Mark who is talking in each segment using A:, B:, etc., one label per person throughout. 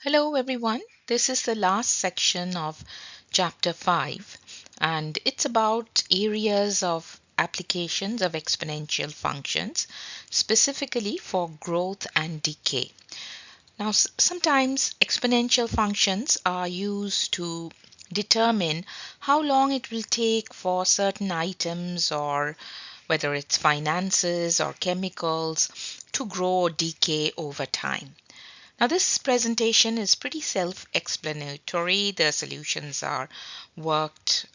A: Hello everyone, this is the last section of chapter 5 and it's about areas of applications of exponential functions, specifically for growth and decay. Now sometimes exponential functions are used to determine how long it will take for certain items, or whether it's finances or chemicals, to grow or decay over time. Now, this presentation is pretty self-explanatory. The solutions are worked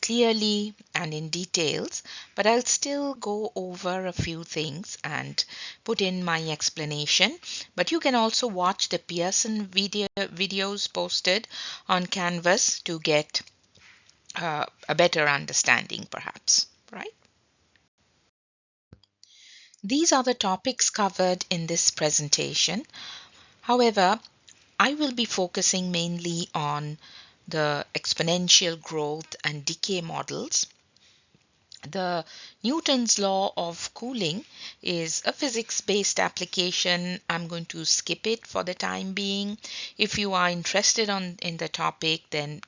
A: clearly and in details, but I'll still go over a few things and put in my explanation. But you can also watch the Pearson videos posted on Canvas to get a better understanding, perhaps, right? These are the topics covered in this presentation. However, I will be focusing mainly on the exponential growth and decay models. The Newton's law of cooling is a physics-based application. I'm going to skip it for the time being. If you are interested in the topic, then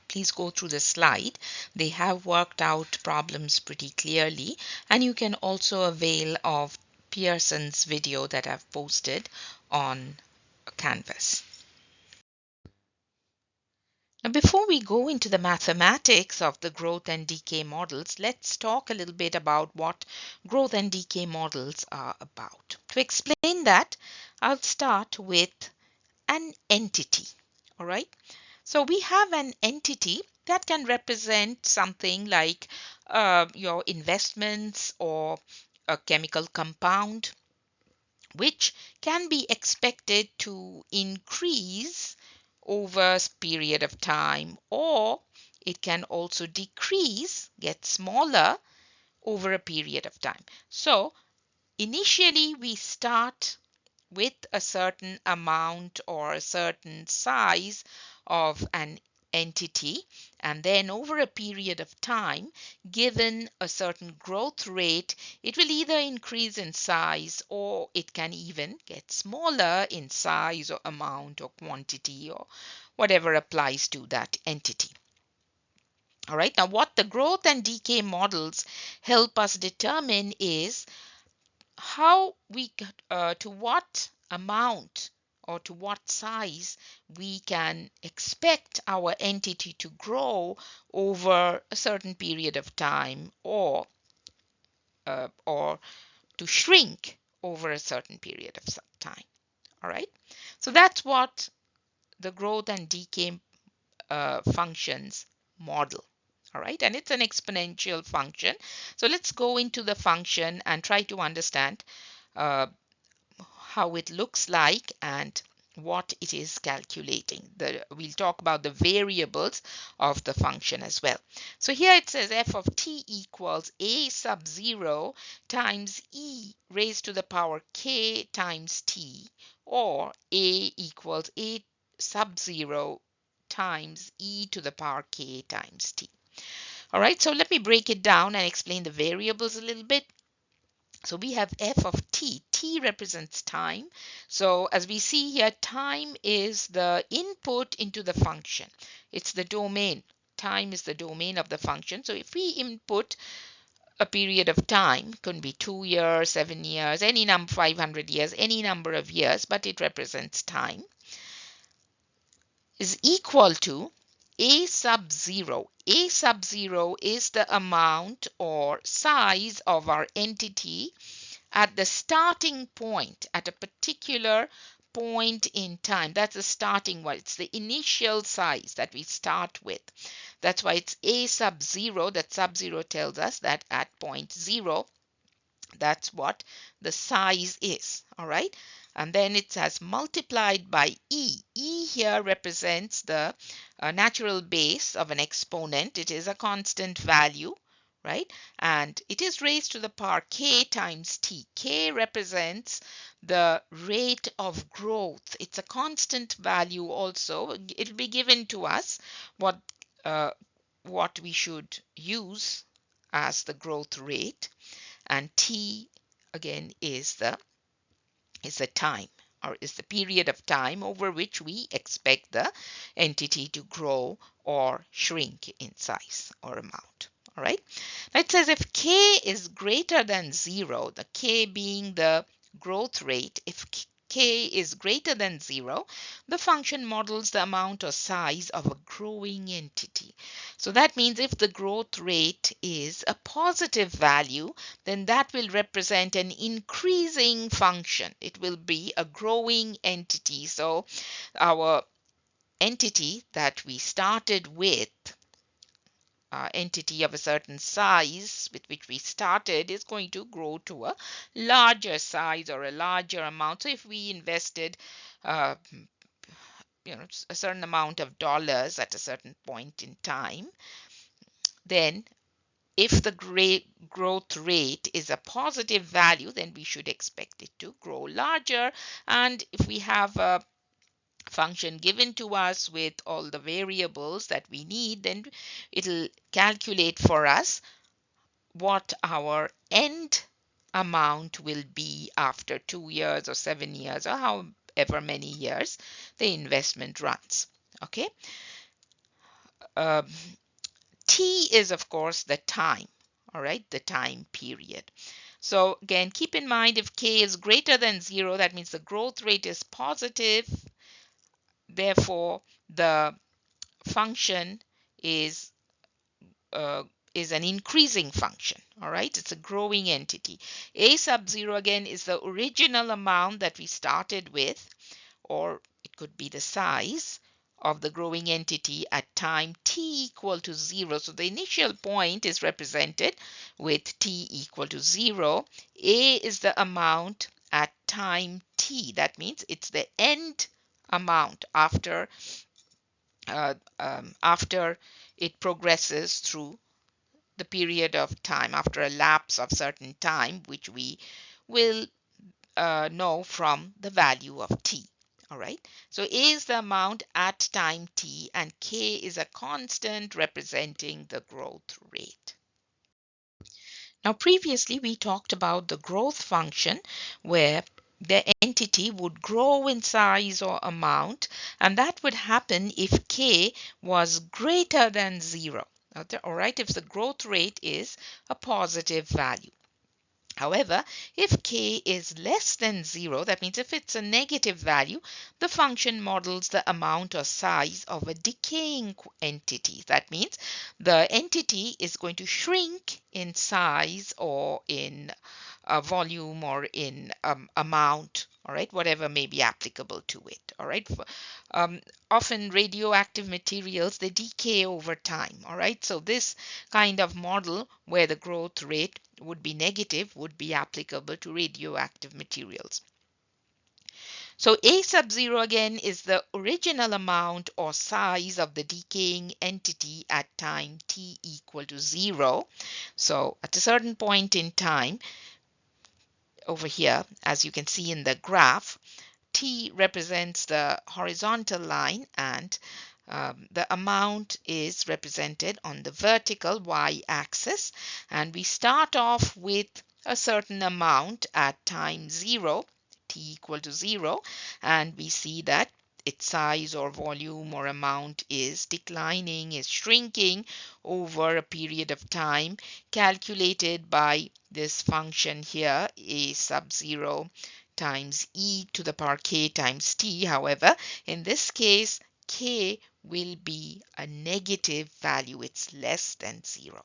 A: please go through the slide. They have worked out problems pretty clearly, and you can also avail of Pearson's video that I've posted on Canvas. Now, before we go into the mathematics of the growth and decay models, let's talk a little bit about what growth and decay models are about. To explain that, I'll start with an entity. All right. So we have an entity that can represent something like your investments or a chemical compound, which can be expected to increase over a period of time, or it can also decrease, get smaller over a period of time. So initially we start with a certain amount or a certain size of an entity, and then over a period of time, given a certain growth rate, it will either increase in size or it can even get smaller in size or amount or quantity or whatever applies to that entity. All right, now what the growth and decay models help us determine is how we to what amount or to what size we can expect our entity to grow over a certain period of time, or to shrink over a certain period of time. All right, so that's what the growth and decay functions model. All right, and it's an exponential function. So let's go into the function and try to understand uh, how it looks like and what it is calculating. We'll talk about the variables of the function as well. So here it says f of t equals a sub 0 times e raised to the power k times t, or a equals a sub 0 times e to the power k times t. All right, so let me break it down and explain the variables a little bit. So we have f of t. T represents time. So as we see here, time is the input into the function. It's the domain. Time is the domain of the function. So if we input a period of time, could be 2 years, 7 years, any number, 500 years, any number of years, but it represents time, is equal to a sub 0. A sub 0 is the amount or size of our entity at the starting point, at a particular point in time. That's the starting one. It's the initial size that we start with. That's why it's a sub 0. That sub 0 tells us that at point 0, that's what the size is. All right. And then it has multiplied by e. E here represents the natural base of an exponent. It is a constant value, right? And it is raised to the power k times t. K represents the rate of growth. It's a constant value also. It'll be given to us uh, what we should use as the growth rate, and t again is the time. or is the period of time over which we expect the entity to grow or shrink in size or amount. All right. Now it says if k is greater than 0, the k being the growth rate, if k is greater than 0, the function models the amount or size of a growing entity. So that means if the growth rate is a positive value, then that will represent an increasing function. It will be a growing entity. So our entity that we started with, entity of a certain size with which we started, is going to grow to a larger size or a larger amount. So if we invested uh, a certain amount of dollars at a certain point in time, then if the growth rate is a positive value, then we should expect it to grow larger. And if we have a function given to us with all the variables that we need, then it'll calculate for us what our end amount will be after 2 years or 7 years or however many years the investment runs. Okay. Um, T is, of course, the time. All right, the time period. So again, keep in mind if k is greater than 0, that means the growth rate is positive. Therefore, the function is uh, is an increasing function. All right, it's a growing entity. A sub 0 again is the original amount that we started with, or it could be the size of the growing entity at time t equal to 0. So the initial point is represented with t equal to 0. A is the amount at time t. That means it's the end amount after it progresses through the period of time, after a lapse of certain time, which we will know from the value of t. All right. So A is the amount at time t, and k is a constant representing the growth rate. Now, previously we talked about the growth function where the entity would grow in size or amount, and that would happen if k was greater than 0. All right, if the growth rate is a positive value. However, if k is less than 0, that means if it's a negative value, the function models the amount or size of a decaying entity. That means the entity is going to shrink in size or in volume or in amount, all right, whatever may be applicable to it, all right. Um, Often radioactive materials, they decay over time, all right. So this kind of model where the growth rate would be negative would be applicable to radioactive materials. So A sub 0 again is the original amount or size of the decaying entity at time t equal to 0. So at a certain point in time, over here, as you can see in the graph, t represents the horizontal line, and the amount is represented on the vertical y-axis. And we start off with a certain amount at time 0, t equal to 0, and we see that its size or volume or amount is declining, is shrinking over a period of time, calculated by this function here, a sub 0 times e to the power k times t. However, in this case, k will be a negative value. It's less than 0.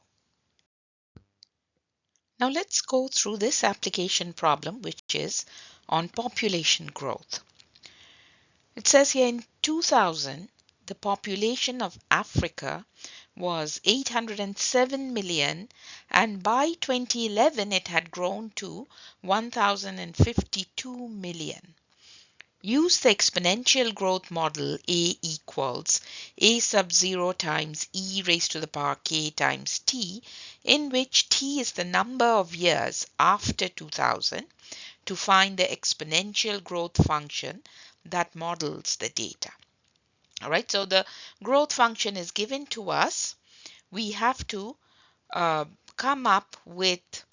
A: Now let's go through this application problem, which is on population growth. It says here in 2000, the population of Africa was 807 million, and by 2011 it had grown to 1052 million. Use the exponential growth model A equals A sub 0 times e raised to the power k times t, in which t is the number of years after 2000, to find the exponential growth function that models the data. All right, so the growth function is given to us. We have to come up with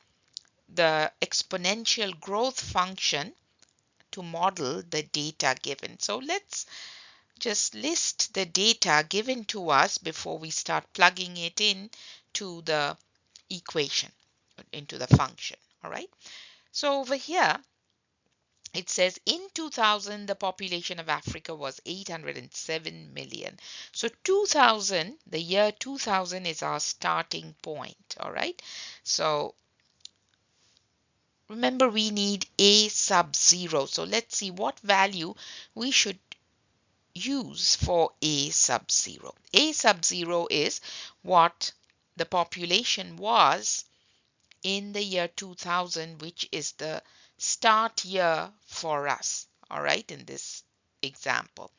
A: the exponential growth function to model the data given. So let's just list the data given to us before we start plugging it in to the equation, into the function. All right. So over here, it says in 2000, the population of Africa was 807 million. So 2000, the year 2000 is our starting point. All right. So remember, we need a sub 0. So let's see what value we should use for a sub 0. A sub 0 is what the population was in the year 2000, which is the start year for us, all right, in this example.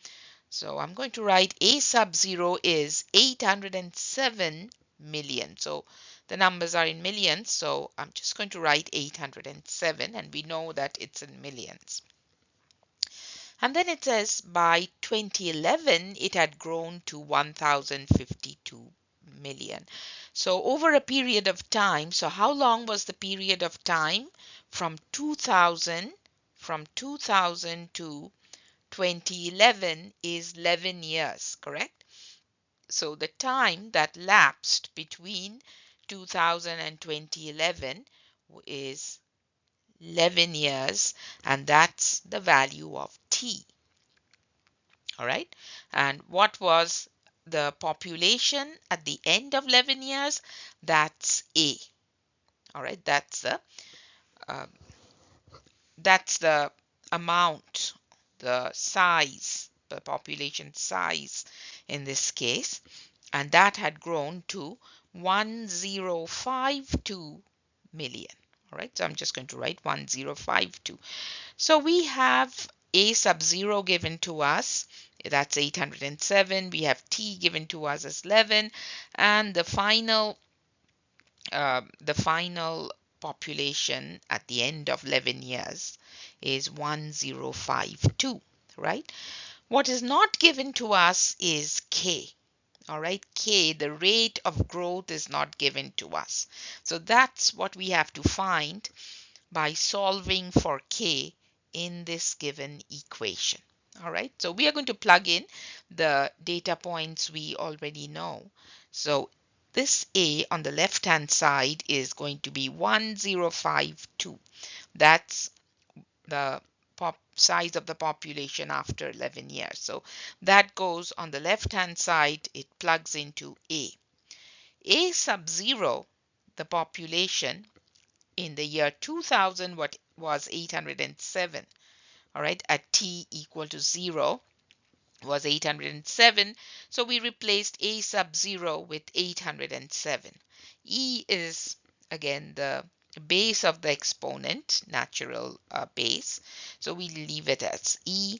A: So I'm going to write a sub 0 is 807 million. So the numbers are in millions, so I'm just going to write 807, and we know that it's in millions. And then it says by 2011, it had grown to 1,052 million. So over a period of time, so how long was the period of time from 2000 to 2011 is 11 years, correct? So the time that lapsed between 2000 and 2011 is 11 years, and that's the value of t. All right. And what was the population at the end of 11 years? That's A. All right. Uh, that's the amount, the size, the population size in this case. And that had grown to 1052 million. All right. So I'm just going to write 1052. So we have a sub 0 given to us, that's 807. We have t given to us as 11, and the final population at the end of 11 years is 1052, right? What is not given to us is k. All right, k, the rate of growth is not given to us. So that's what we have to find by solving for k in this given equation. All right, so we are going to plug in the data points we already know. So this a on the left hand side is going to be 1052. That's the size of the population after 11 years. So that goes on the left hand side, it plugs into a. A sub 0, the population in the year 2000 what was 807. All right, at t equal to 0 was 807, so we replaced a sub 0 with 807. E is again the base of the exponent, natural base, so we leave it as e.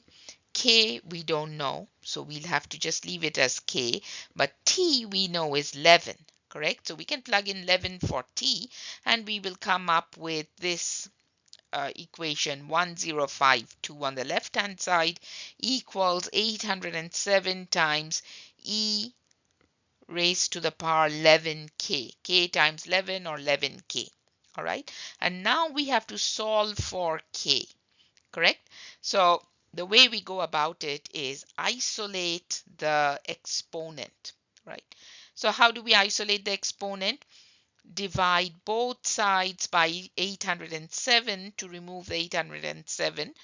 A: K we don't know, so we'll have to just leave it as k, but t we know is 11, correct? So we can plug in 11 for t, and we will come up with this equation 1052 on the left hand side equals 807 times e raised to the power 11k, k times 11 or 11k. All right, and now we have to solve for k, correct? So the way we go about it is isolate the exponent, right? So how do we isolate the exponent? Divide both sides by 807 to remove the 807.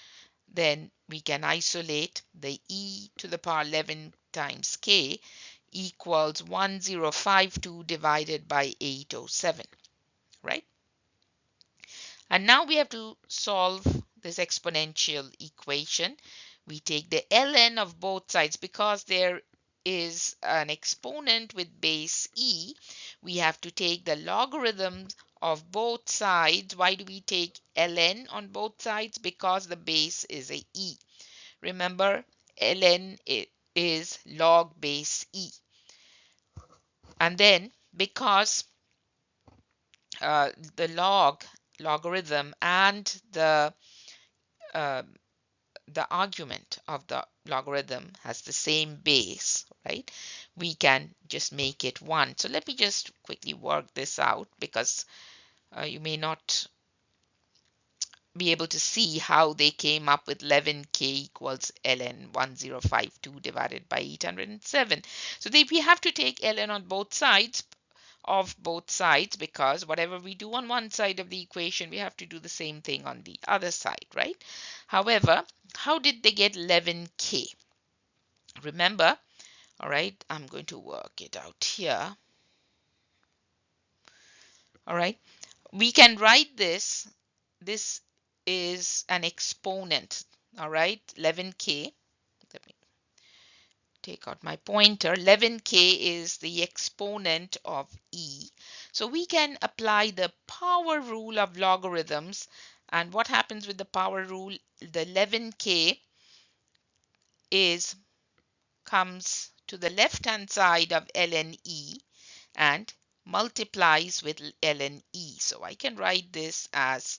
A: Then we can isolate the e to the power 11 times k equals 1052 divided by 807, right? And now we have to solve this exponential equation. We take the ln of both sides because there is an exponent with base e. We have to take the logarithms of both sides. Why do we take ln on both sides? Because the base is a e. Remember, ln is log base e. And then because the logarithm and uh, the argument of the logarithm has the same base, right? We can just make it 1. So let me just quickly work this out because you may not be able to see how they came up with 11k equals ln 1052 divided by 807. So we have to take ln on both sides because whatever we do on one side of the equation, we have to do the same thing on the other side, right? However, how did they get 11k? Remember, all right, I'm going to work it out here. All right, we can write this. This is an exponent, all right, 11k. Let me take out my pointer. 11k is the exponent of e. So we can apply the power rule of logarithms. And what happens with the power rule? The 11k is comes to the left hand side of ln e and multiplies with ln e. So I can write this as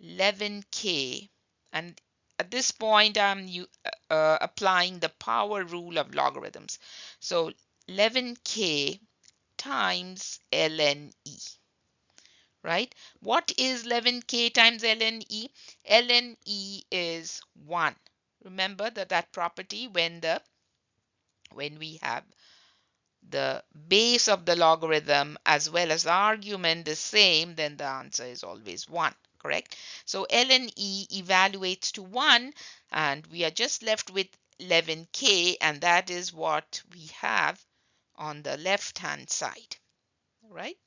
A: 11k, and at this point I'm applying the power rule of logarithms. So 11k times ln e, right? What is 11k times ln e? Ln e is 1. Remember that property, when we have the base of the logarithm as well as the argument the same, then the answer is always 1, correct? So ln e evaluates to 1, and we are just left with 11k, and that is what we have on the left hand side, right?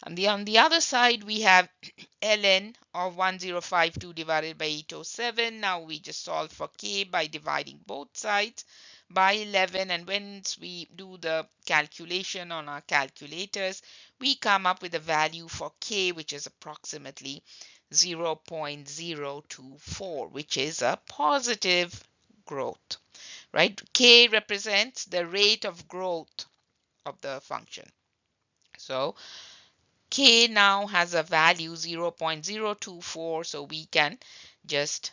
A: And on the other side, we have ln of 1052 divided by 807. Now we just solve for k by dividing both sides by 11. And once we do the calculation on our calculators, we come up with a value for k, which is approximately 0.024, which is a positive growth, right? K represents the rate of growth of the function. So k now has a value 0.024, so we can just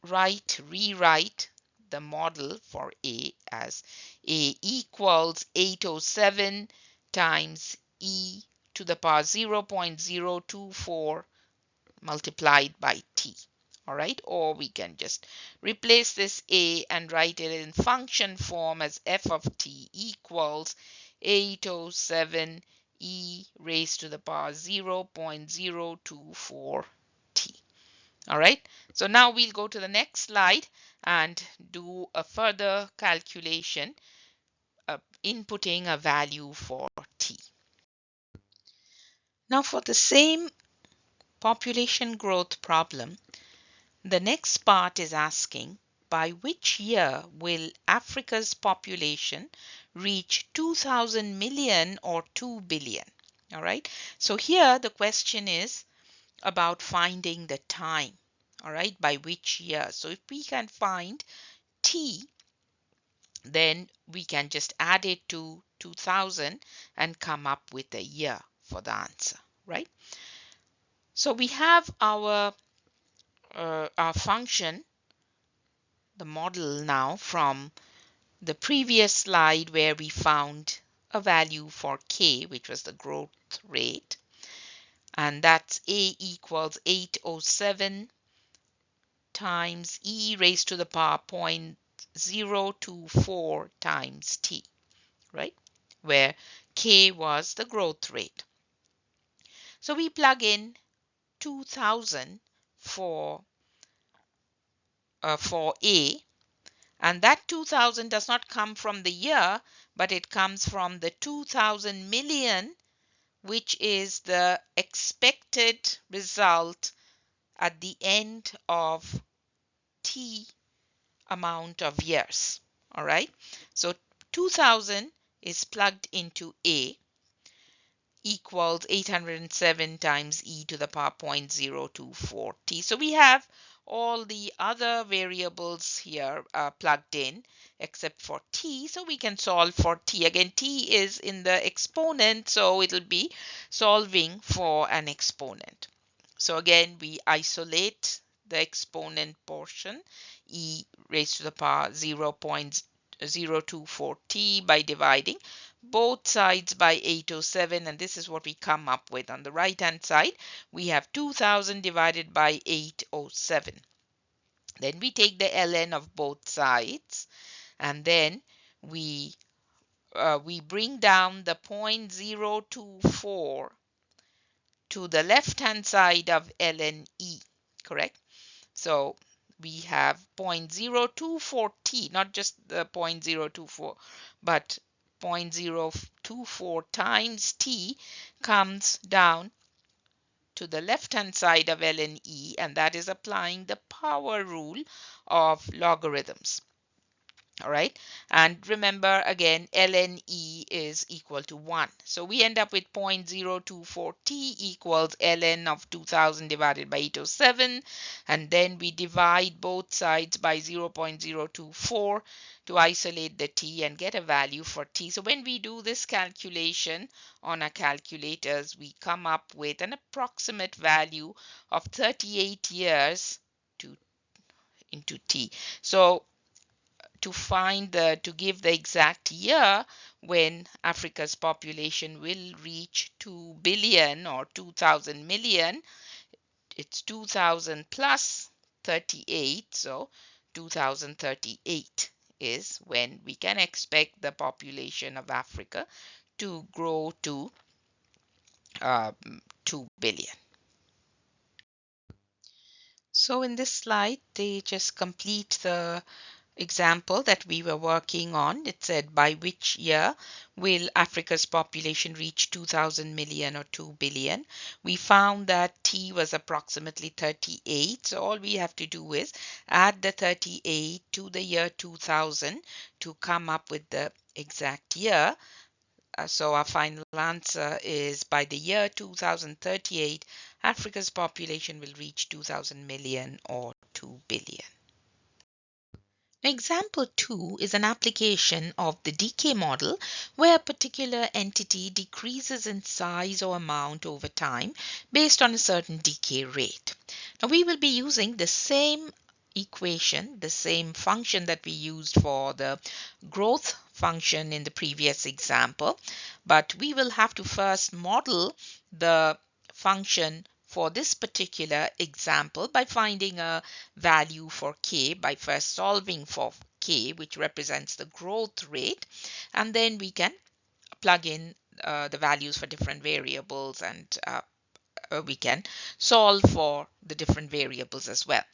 A: rewrite the model for a as a equals 807 times e to the power 0.024 multiplied by t. All right, or we can just replace this a and write it in function form as f of t equals 807 e raised to the power 0.024 t. All right, so now we'll go to the next slide and do a further calculation, inputting a value for t. Now for the same population growth problem, the next part is asking, by which year will Africa's population reach 2000 million or 2 billion? All right, so here the question is about finding the time, all right, by which year. So if we can find t, then we can just add it to 2000 and come up with a year for the answer, right? So we have our function, the model now from the previous slide where we found a value for k, which was the growth rate, and that's a equals 807 times e raised to the power 0.024 times t, right? Where k was the growth rate. So we plug in 2000 for a, and that 2000 does not come from the year, but it comes from the 2000 million, which is the expected result at the end of t amount of years. All right, so 2000 is plugged into a equals 807 times e to the power 0.024 t. So we have all the other variables here plugged in except for t, so we can solve for t. Again, t is in the exponent, so it'll be solving for an exponent. So again, we isolate the exponent portion, e raised to the power 0.024t, by dividing both sides by 807, and this is what we come up with. On the right hand side, we have 2000 divided by 807. Then we take the ln of both sides, and then we bring down the 0.024 to the left hand side of ln e, correct? So we have 0.024t, not just the 0.024, but 0.024 times t comes down to the left hand side of ln e, and that is applying the power rule of logarithms. All right, and remember again, ln e is equal to 1. So we end up with 0.024t equals ln of 2000 divided by 807, and then we divide both sides by 0.024 to isolate the t and get a value for t. So when we do this calculation on our calculators, we come up with an approximate value of 38 years to into t. So to give the exact year when Africa's population will reach 2 billion or 2000 million, it's 2000 plus 38, so 2038 is when we can expect the population of Africa to grow to 2 billion. So in this slide, they just complete the example that we were working on. It said, by which year will Africa's population reach 2000 million or 2 billion? We found that T was approximately 38. So all we have to do is add the 38 to the year 2000 to come up with the exact year. So our final answer is, by the year 2038, Africa's population will reach 2000 million or 2 billion. Example 2 is an application of the decay model where a particular entity decreases in size or amount over time based on a certain decay rate. Now we will be using the same equation, the same function that we used for the growth function in the previous example, but we will have to first model the function for this particular example by finding a value for k by first solving for k, which represents the growth rate, and then we can plug in the values for different variables, and we can solve for the different variables as well.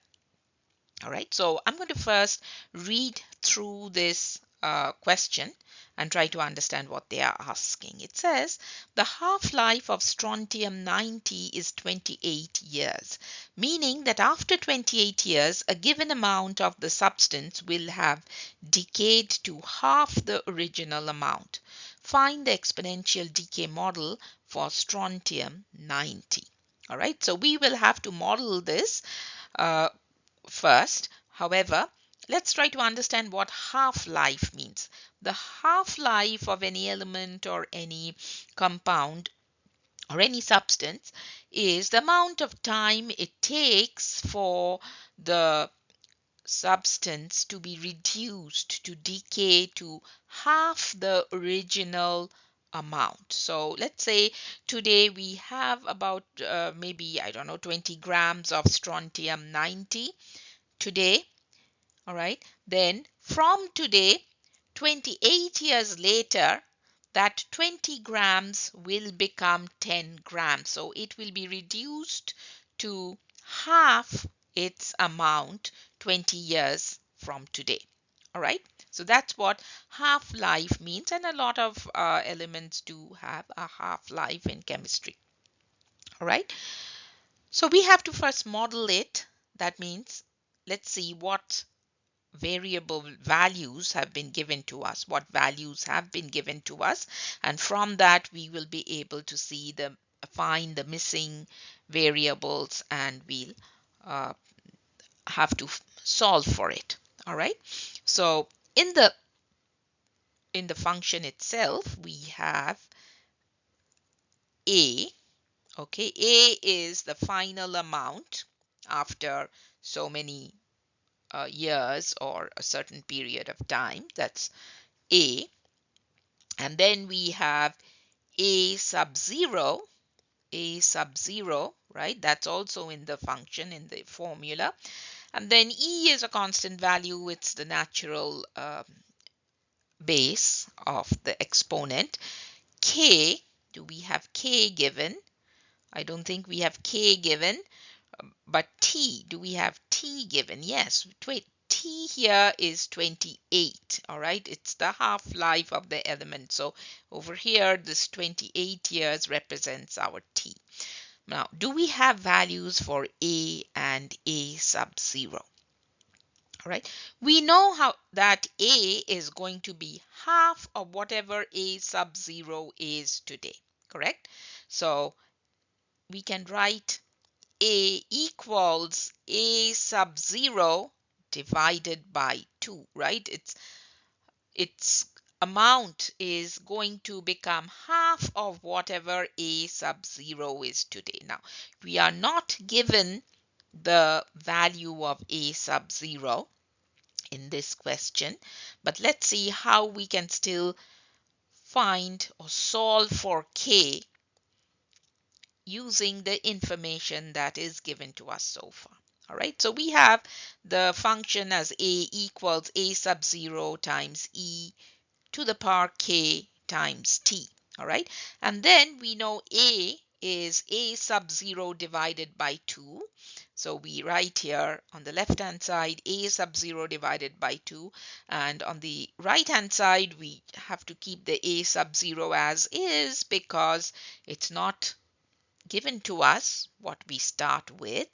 A: All right, so I'm going to first read through this question and try to understand what they are asking. It says the half-life of strontium-90 is 28 years, meaning that after 28 years, a given amount of the substance will have decayed to half the original amount. Find the exponential decay model for strontium-90. All right, so we will have to model this first. However, let's try to understand what half-life means. The half-life of any element or any compound or any substance is the amount of time it takes for the substance to be reduced, to decay to half the original amount. So let's say today we have about maybe, I don't know, 20 grams of strontium 90 today. All right, then from today, 28 years later, that 20 grams will become 10 grams. So it will be reduced to half its amount 20 years from today. All right, so that's what half-life means, and a lot of elements do have a half-life in chemistry. All right, so we have to first model it. That means let's see what variable values have been given to us, what values have been given to us, and from that we will be able to find the missing variables, and we'll have to solve for it. All right, so in the function itself we have a. Okay, a is the final amount after so many years or a certain period of time. That's a. And then we have a sub 0, right? That's also in the function, in the formula. And then e is a constant value. It's the natural base of the exponent. K, do we have k given? I don't think we have k given. But t, do we have t given? Yes, t here is 28, all right? It's the half-life of the element. So over here, this 28 years represents our t. Now, do we have values for a and a sub 0? All right, we know how that a is going to be half of whatever a sub 0 is today, correct? So we can write a equals a sub 0 divided by 2, right? Its amount is going to become half of whatever a sub 0 is today. Now, we are not given the value of a sub 0 in this question, but let's see how we can still find or solve for k using the information that is given to us so far. All right, so we have the function as a equals a sub 0 times e to the power k times t. All right, and then we know a is a sub 0 divided by 2. So we write here on the left hand side a sub 0 divided by 2, and on the right hand side we have to keep the a sub 0 as is because it's not given to us what we start with,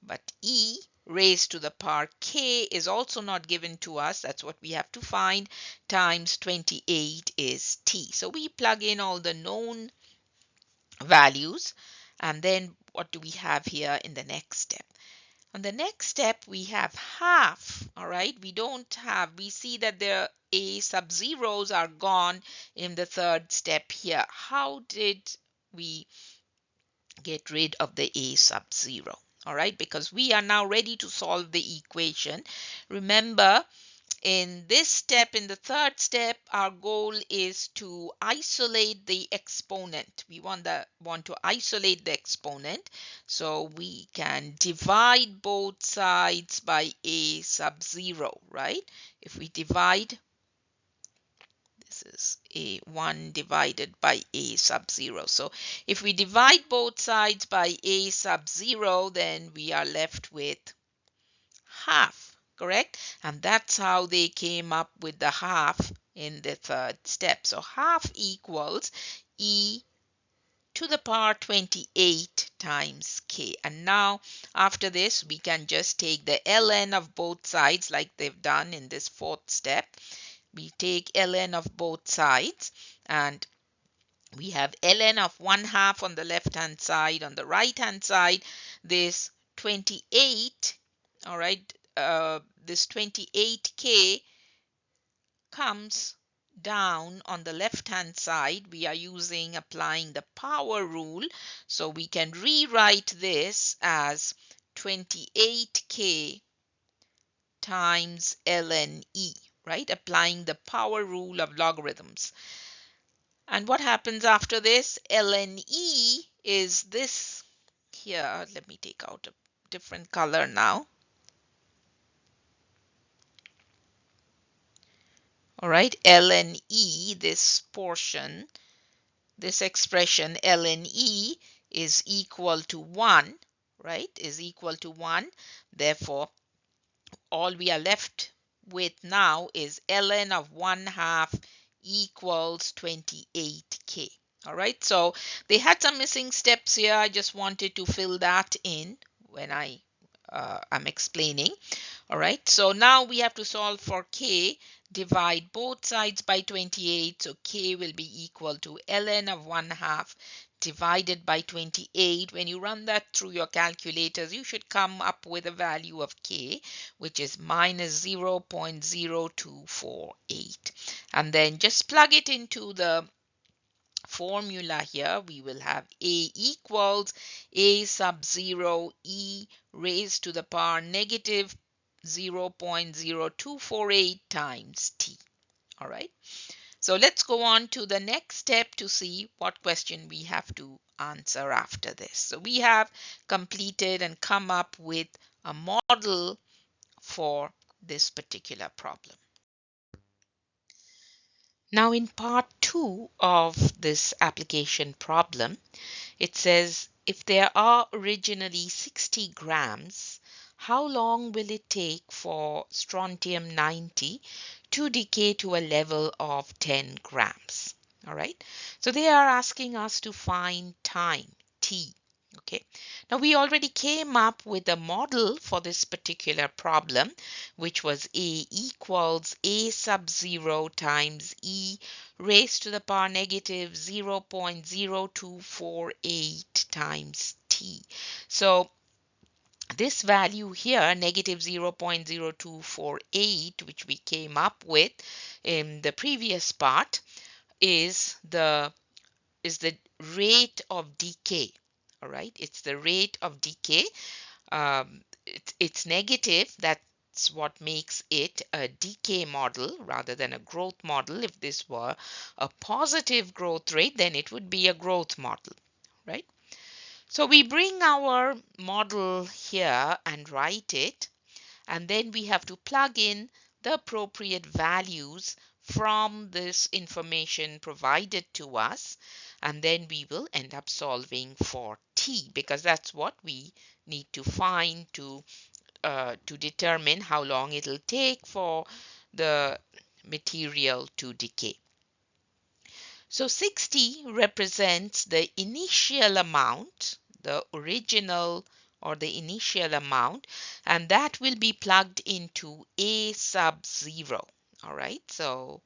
A: but e raised to the power k is also not given to us. That's what we have to find, times 28 is t. So we plug in all the known values, and then what do we have here in the next step? On the next step, we have half, all right? We see that the a sub zeros are gone in the third step here. How did we get rid of the a sub 0? All right, because we are now ready to solve the equation. Remember, in this step, in the third step, our goal is to isolate the exponent. We want to isolate the exponent, so we can divide both sides by a sub 0, right? If we divide, this is a1 divided by a sub 0. So if we divide both sides by a sub 0, then we are left with half, correct? And that's how they came up with the half in the third step. So half equals e to the power 28 times k. And now after this, we can just take the ln of both sides like they've done in this fourth step. We take ln of both sides, and we have ln of 1/2 on the left hand side. On the right hand side, this 28, all right, this 28k comes down on the left hand side. We are applying the power rule, so we can rewrite this as 28k times ln e, right? Applying the power rule of logarithms. And what happens after this? ln e is this here. Let me take out a different color now. All right, ln e, this portion, this expression ln e is equal to 1, right? Is equal to 1. Therefore, all we are left with now is ln of 1/2 equals 28k. All right, so they had some missing steps here. I just wanted to fill that in when I'm explaining. All right, so now we have to solve for k. Divide both sides by 28, so k will be equal to ln of 1/2 divided by 28. When you run that through your calculators, you should come up with a value of k, which is minus 0.0248. And then just plug it into the formula here. We will have a equals a sub 0 e raised to the power negative 0.0248 times t. All right. So let's go on to the next step to see what question we have to answer after this. So we have completed and come up with a model for this particular problem. Now in part 2 of this application problem, it says if there are originally 60 grams, how long will it take for strontium 90 to decay to a level of 10 grams? All right. So they are asking us to find time, T. Okay. Now we already came up with a model for this particular problem, which was A equals A sub 0 times E raised to the power negative 0.0248 times T. So this value here, negative 0.0248, which we came up with in the previous part, is the rate of decay. All right, it's the rate of decay. It's negative. That's what makes it a decay model rather than a growth model. If this were a positive growth rate, then it would be a growth model, right? So we bring our model here and write it, and then we have to plug in the appropriate values from this information provided to us, and then we will end up solving for t, because that's what we need to find to determine how long it'll take for the material to decay. So 60 represents the initial amount, the original or the initial amount, and that will be plugged into A sub 0. All right, so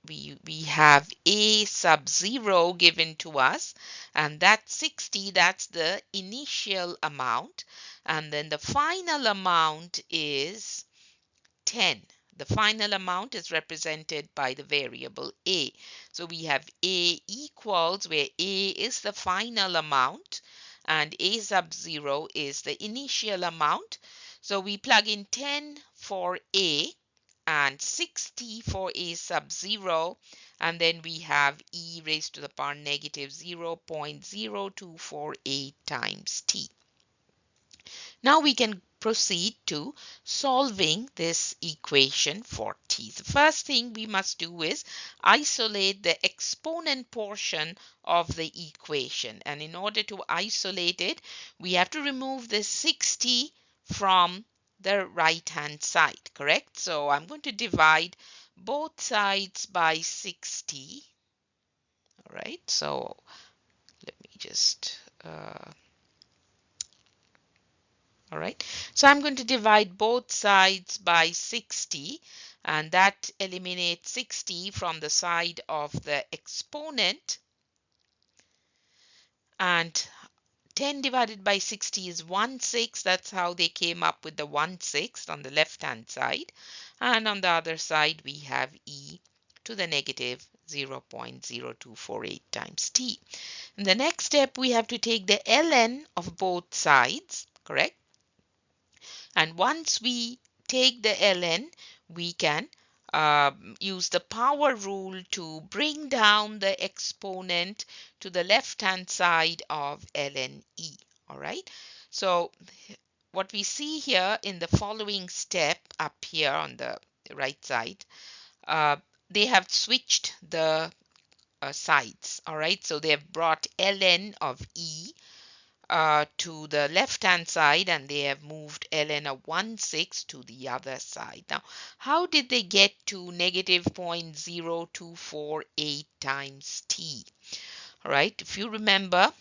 A: we have A sub 0 given to us, and that 60, that's the initial amount, and then the final amount is 10. The final amount is represented by the variable A. So we have A equals, where A is the final amount and A sub 0 is the initial amount. So we plug in 10 for A and 60 for A sub 0, and then we have E raised to the power negative 0.0248 times T. Now we can proceed to solving this equation for t. The first thing we must do is isolate the exponent portion of the equation. And in order to isolate it, we have to remove the 60 from the right-hand side, correct? So I'm going to divide both sides by 60. All right, so let me just all right, so I'm going to divide both sides by 60, and that eliminates 60 from the side of the exponent, and 10 divided by 60 is 1/6. That's how they came up with the 1/6 on the left hand side, and on the other side we have e to the negative 0.0248 times t. In the next step we have to take the ln of both sides, correct? And once we take the ln, we can use the power rule to bring down the exponent to the left-hand side of ln e. All right. So what we see here in the following step up here on the right side, uh, they have switched the sides. All right. So they have brought ln of e to the left hand side, and they have moved ln of 1/6 to the other side. Now, how did they get to negative 0.0248 times t? All right, if you remember,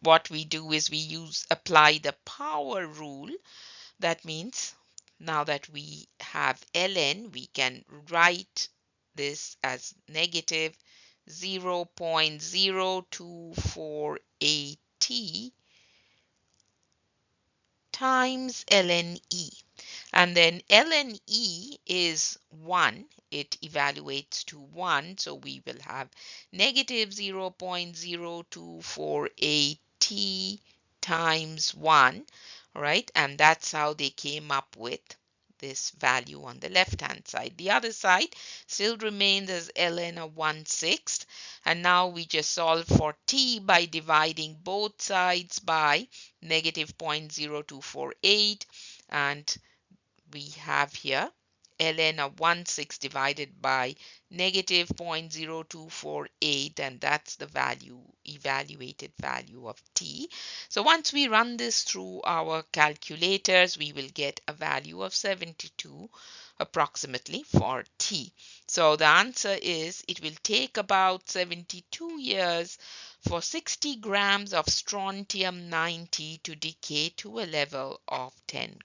A: what we do is we apply the power rule. That means now that we have ln, we can write this as negative 0.0248t times ln e. And then ln e is 1. It evaluates to 1. So we will have negative 0.0248t times 1. All right. And that's how they came up with this value on the left hand side. The other side still remains as ln of 1/6, and now we just solve for t by dividing both sides by negative 0.0248, and we have here ln of 1/6 divided by negative 0.0248, and that's the value, evaluated value of t. So once we run this through our calculators, we will get a value of 72 approximately for t. So the answer is it will take about 72 years for 60 grams of strontium 90 to decay to a level of 10